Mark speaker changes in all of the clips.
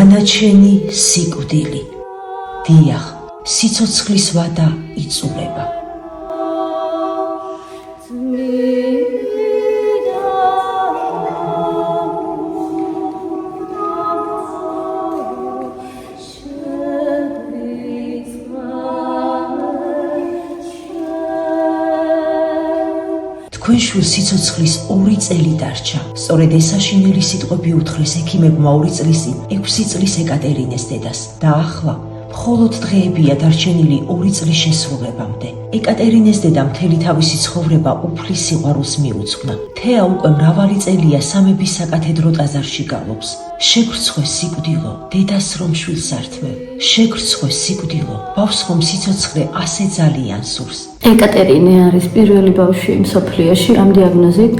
Speaker 1: დანაჩენი სიკვდილი. დიახ, სიცოცხლის ვადა იწურება. თქვენ შვილს სიცოცხლის 2 წელი დარჩა. სწორედ ეს აშინელი სიტყვები უთხრეს ექიმებმა 2 წლის წინ 6 წლის ეკატერინეს დედას. და ახლა მხოლოდ დღეებია დარჩენილი 2 წლის შესრულებამდე. ეკატერინეს დედა მთელი თავისი ცხოვრება უფლის სიყვარულს მიუძღვნა. თეა უკვე მრავალი წელია სამების საკათედრო ტაძარში გალობს. შეგვრცხვეს სიკვდილო, დედას რომ შვილს ართმევ. შეგვრცხვეს სიკვდილო, ბავშვს რომ სიცოცხლე ასე ძალიან სურს.
Speaker 2: ეკატერინე არის პირველი ბავშვი მსოფლიოში ამ დიაგნოზით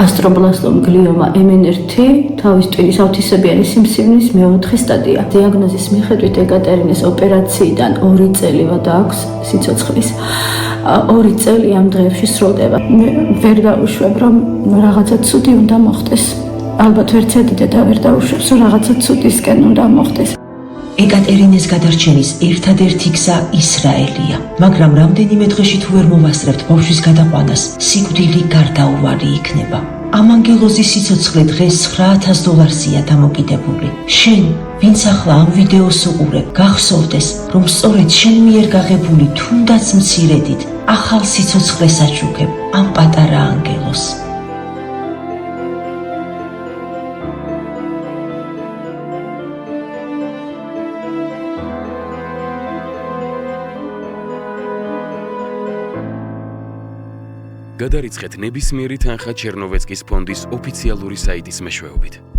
Speaker 2: ასტრობლასტომ გლიომა MN1 თავის ტვინის ავთისებიანი სიმსივნის მეოთხე სტადია. დიაგნოზის მიხედვით ეკატერინეს ოპერაციიდან 2 წელი ვადა აქვს სიცოცხლის. 2 წელი ამ დღეებში სრულდება. მე ვერ დავუშვებ, რომ რაღაცა ცუდი უნდა მოხდეს. ალბათ ვერცერთი დედა ვერ დაუშვებს, რომ რაღაცა ცუდისკენ უნდა მოხდეს.
Speaker 1: ეკატერინეს გადარჩენის ერთადერთი გზა ისრაელია, მაგრამ რამდენიმე დღეში თუ ვერ მოვასწრებთ ბავშვის გადაყვანას, სიკვდილი გარდაუვალი იქნება. ამ ანგელოზის სიცოცხლე დღეს $9,000-ია დამოკიდებული. შენ, ვინც ახლა ამ ვიდეოს უყურებ, გახსოვდეს, რომ სწორედ შენ მიერ გაღებული თუნდაც მცირედით ახალ სიცოცხლეს აჩუქებ ამ პატარა ანგელოზს.
Speaker 3: გადარიცხეთ ნებისმიერი თანხა ჩერნოვეცკის ფონდის ოფიციალური საიტის მეშვეობით.